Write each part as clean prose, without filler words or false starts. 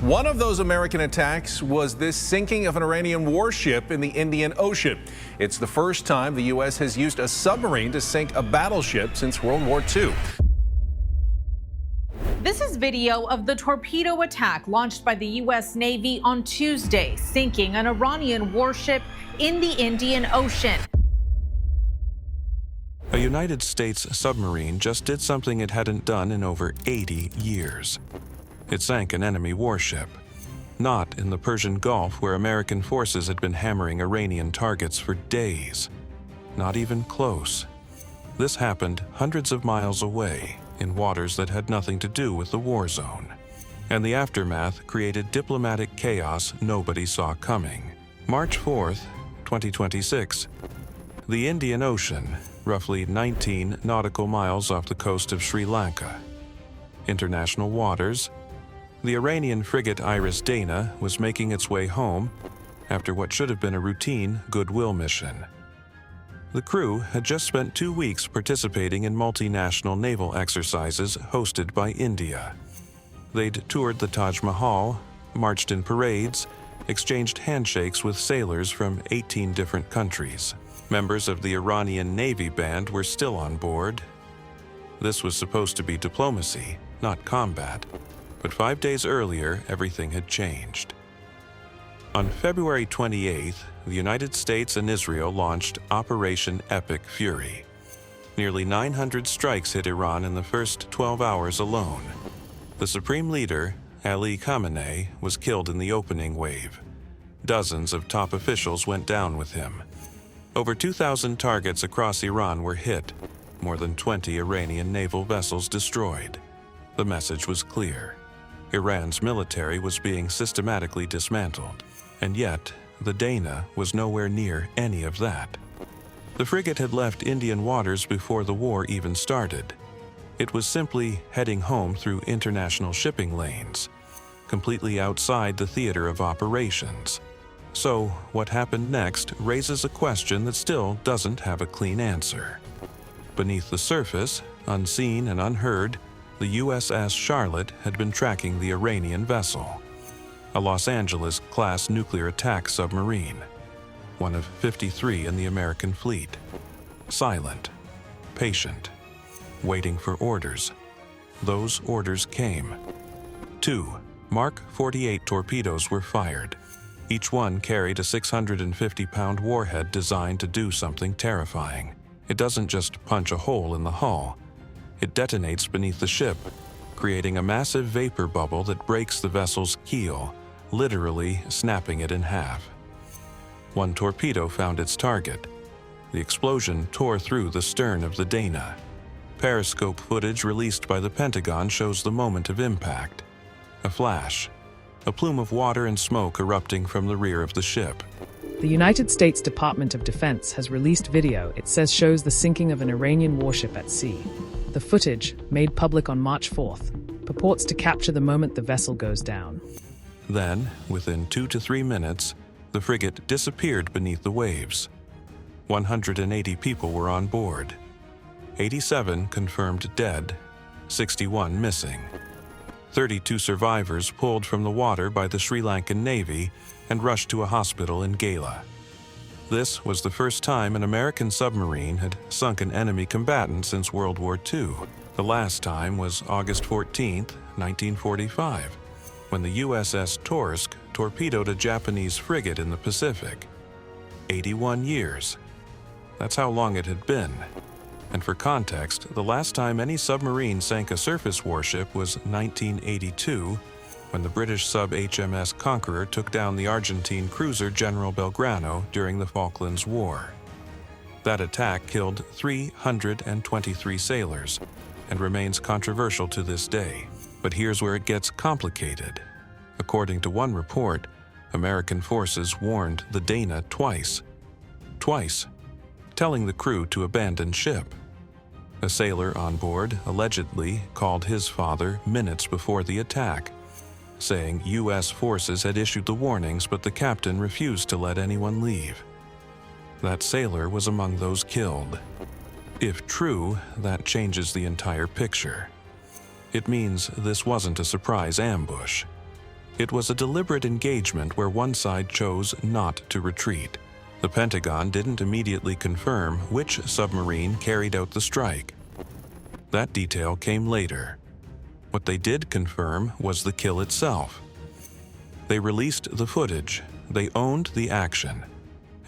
One of those American attacks was this sinking of an Iranian warship in the Indian Ocean. It's the first time the U.S. has used a submarine to sink a battleship since World War II. This is video of the torpedo attack launched by the U.S. Navy on Tuesday, sinking an Iranian warship in the Indian Ocean. A United States submarine just did something it hadn't done in over 80 years. It sank an enemy warship. Not in the Persian Gulf, where American forces had been hammering Iranian targets for days. Not even close. This happened hundreds of miles away, in waters that had nothing to do with the war zone. And the aftermath created diplomatic chaos nobody saw coming. March 4th, 2026. The Indian Ocean, roughly 19 nautical miles off the coast of Sri Lanka. International waters. The Iranian frigate IRIS Dena was making its way home after what should have been a routine goodwill mission. The crew had just spent 2 weeks participating in multinational naval exercises hosted by India. They'd toured the Taj Mahal, marched in parades, exchanged handshakes with sailors from 18 different countries. Members of the Iranian Navy band were still on board. This was supposed to be diplomacy, not combat. But 5 days earlier, everything had changed. On February 28th, the United States and Israel launched Operation Epic Fury. Nearly 900 strikes hit Iran in the first 12 hours alone. The supreme leader, Ali Khamenei, was killed in the opening wave. Dozens of top officials went down with him. Over 2,000 targets across Iran were hit, more than 20 Iranian naval vessels destroyed. The message was clear. Iran's military was being systematically dismantled, and yet the Dena was nowhere near any of that. The frigate had left Indian waters before the war even started. It was simply heading home through international shipping lanes, completely outside the theater of operations. So, what happened next raises a question that still doesn't have a clean answer. Beneath the surface, unseen and unheard, the USS Charlotte had been tracking the Iranian vessel, a Los Angeles-class nuclear attack submarine, one of 53 in the American fleet. Silent, patient, waiting for orders. Those orders came. 2 Mark 48 torpedoes were fired. Each one carried a 650-pound warhead designed to do something terrifying. It doesn't just punch a hole in the hull. It detonates beneath the ship, creating a massive vapor bubble that breaks the vessel's keel, literally snapping it in half. One torpedo found its target. The explosion tore through the stern of the Dena. Periscope footage released by the Pentagon shows the moment of impact. A flash, a plume of water and smoke erupting from the rear of the ship. The United States Department of Defense has released video it says shows the sinking of an Iranian warship at sea. The footage, made public on March 4th, purports to capture the moment the vessel goes down. Then, within 2 to 3 minutes, the frigate disappeared beneath the waves. 180 people were on board. 87 confirmed dead, 61 missing. 32 survivors pulled from the water by the Sri Lankan Navy and rushed to a hospital in Gala. This was the first time an American submarine had sunk an enemy combatant since World War II. The last time was August 14, 1945, when the USS Torsk torpedoed a Japanese frigate in the Pacific. 81 years. That's how long it had been. And for context, the last time any submarine sank a surface warship was 1982, when the British sub-HMS Conqueror took down the Argentine cruiser General Belgrano during the Falklands War. That attack killed 323 sailors and remains controversial to this day. But here's where it gets complicated. According to one report, American forces warned the Dena twice, telling the crew to abandon ship. A sailor on board allegedly called his father minutes before the attack, saying U.S. forces had issued the warnings, but the captain refused to let anyone leave. That sailor was among those killed. If true, that changes the entire picture. It means this wasn't a surprise ambush. It was a deliberate engagement where one side chose not to retreat. The Pentagon didn't immediately confirm which submarine carried out the strike. That detail came later. What they did confirm was the kill itself. They released the footage, they owned the action,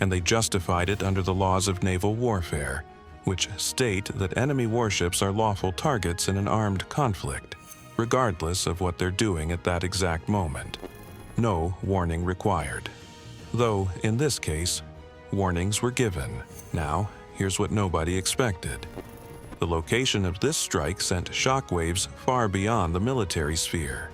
and they justified it under the laws of naval warfare, which state that enemy warships are lawful targets in an armed conflict, regardless of what they're doing at that exact moment. No warning required. Though, in this case, warnings were given. Now, here's what nobody expected. The location of this strike sent shockwaves far beyond the military sphere.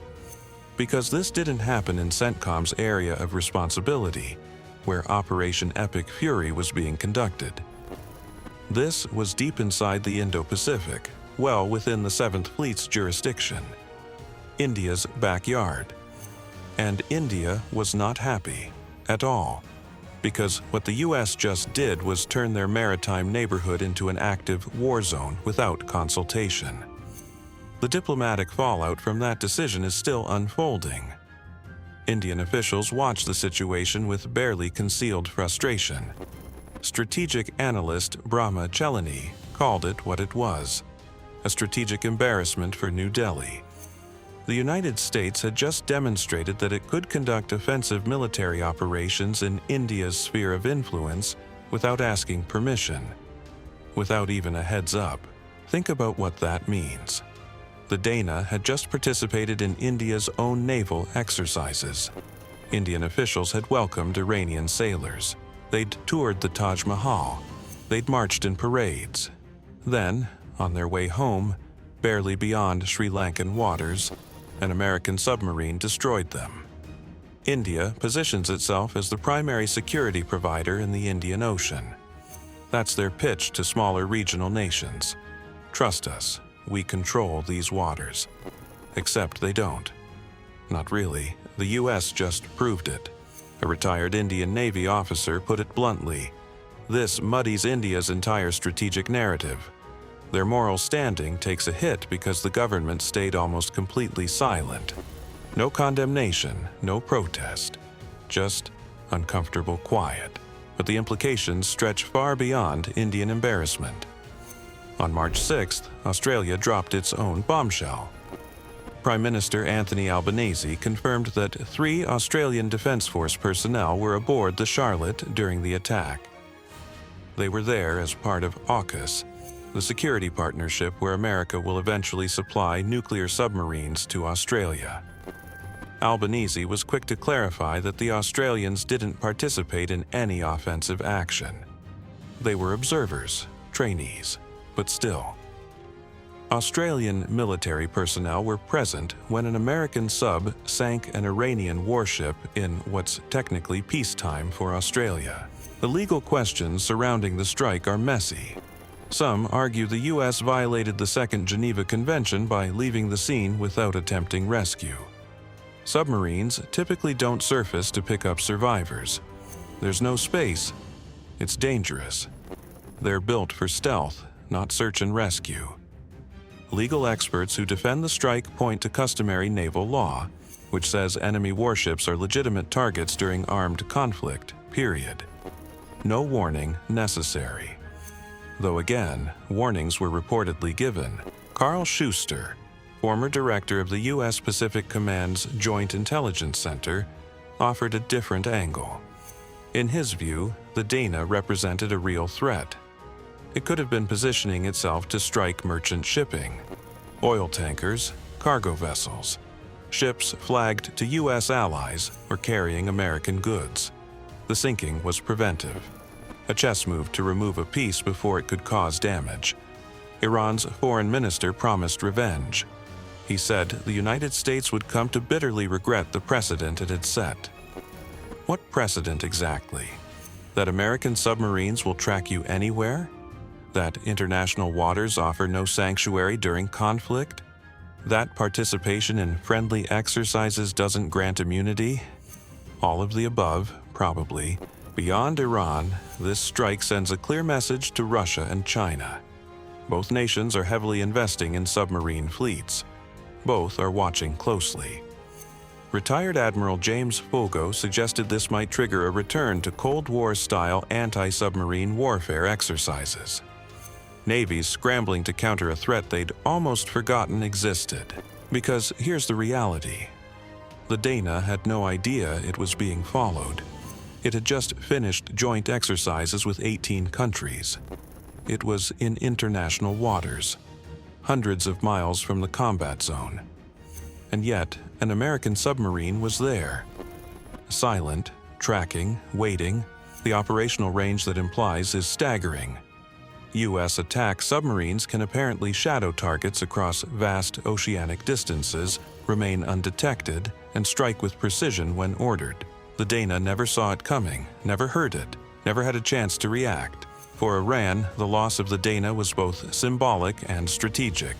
Because this didn't happen in CENTCOM's area of responsibility, where Operation Epic Fury was being conducted. This was deep inside the Indo-Pacific, well within the 7th Fleet's jurisdiction, India's backyard. And India was not happy at all, because what the US just did was turn their maritime neighborhood into an active war zone without consultation. The diplomatic fallout from that decision is still unfolding. Indian officials watch the situation with barely concealed frustration. Strategic analyst Brahma Chelani called it what it was, a strategic embarrassment for New Delhi. The United States had just demonstrated that it could conduct offensive military operations in India's sphere of influence without asking permission, without even a heads up. Think about what that means. The Dena had just participated in India's own naval exercises. Indian officials had welcomed Iranian sailors. They'd toured the Taj Mahal. They'd marched in parades. Then, on their way home, barely beyond Sri Lankan waters, an American submarine destroyed them. India positions itself as the primary security provider in the Indian Ocean. That's their pitch to smaller regional nations. Trust us, we control these waters. Except they don't. Not really. The US just proved it. A retired Indian Navy officer put it bluntly. This muddies India's entire strategic narrative. Their moral standing takes a hit because the government stayed almost completely silent. No condemnation, no protest. Just uncomfortable quiet. But the implications stretch far beyond Indian embarrassment. On March 6th, Australia dropped its own bombshell. Prime Minister Anthony Albanese confirmed that 3 Australian Defence Force personnel were aboard the Charlotte during the attack. They were there as part of AUKUS, the security partnership where America will eventually supply nuclear submarines to Australia. Albanese was quick to clarify that the Australians didn't participate in any offensive action. They were observers, trainees. But still, Australian military personnel were present when an American sub sank an Iranian warship in what's technically peacetime for Australia. The legal questions surrounding the strike are messy. Some argue the US violated the Second Geneva Convention by leaving the scene without attempting rescue. Submarines typically don't surface to pick up survivors. There's no space. It's dangerous. They're built for stealth, not search and rescue. Legal experts who defend the strike point to customary naval law, which says enemy warships are legitimate targets during armed conflict, period. No warning necessary. Though again, warnings were reportedly given. Carl Schuster, former director of the U.S. Pacific Command's Joint Intelligence Center, offered a different angle. In his view, the Dena represented a real threat. It could have been positioning itself to strike merchant shipping, oil tankers, cargo vessels, ships flagged to U.S. allies or carrying American goods. The sinking was preventive, a chess move to remove a piece before it could cause damage. Iran's foreign minister promised revenge. He said the United States would come to bitterly regret the precedent it had set. What precedent exactly? That American submarines will track you anywhere? That international waters offer no sanctuary during conflict? That participation in friendly exercises doesn't grant immunity? All of the above, probably. Beyond Iran, this strike sends a clear message to Russia and China. Both nations are heavily investing in submarine fleets. Both are watching closely. Retired Admiral James Fogo suggested this might trigger a return to Cold War-style anti-submarine warfare exercises. Navies scrambling to counter a threat they'd almost forgotten existed. Because here's the reality. The Dena had no idea it was being followed. It had just finished joint exercises with 18 countries. It was in international waters, hundreds of miles from the combat zone. And yet, an American submarine was there. Silent, tracking, waiting, the operational range that implies is staggering. U.S. attack submarines can apparently shadow targets across vast oceanic distances, remain undetected, and strike with precision when ordered. The Dena never saw it coming, never heard it, never had a chance to react. For Iran, the loss of the Dena was both symbolic and strategic.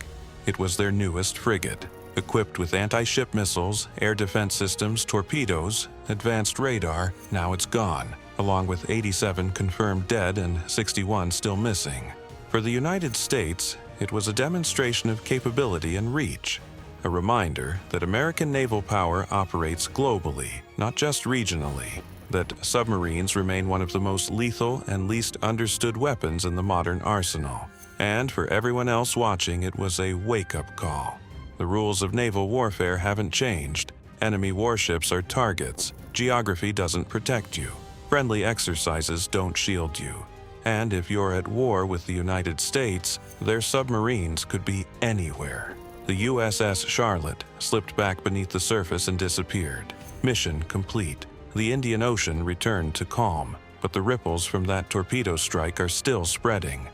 It was their newest frigate, equipped with anti-ship missiles, air defense systems, torpedoes, advanced radar. Now it's gone, along with 87 confirmed dead and 61 still missing. For the United States, it was a demonstration of capability and reach, a reminder that American naval power operates globally, not just regionally, that submarines remain one of the most lethal and least understood weapons in the modern arsenal. And for everyone else watching, it was a wake-up call. The rules of naval warfare haven't changed. Enemy warships are targets. Geography doesn't protect you. Friendly exercises don't shield you. And if you're at war with the United States, their submarines could be anywhere. The USS Charlotte slipped back beneath the surface and disappeared. Mission complete. The Indian Ocean returned to calm, but the ripples from that torpedo strike are still spreading.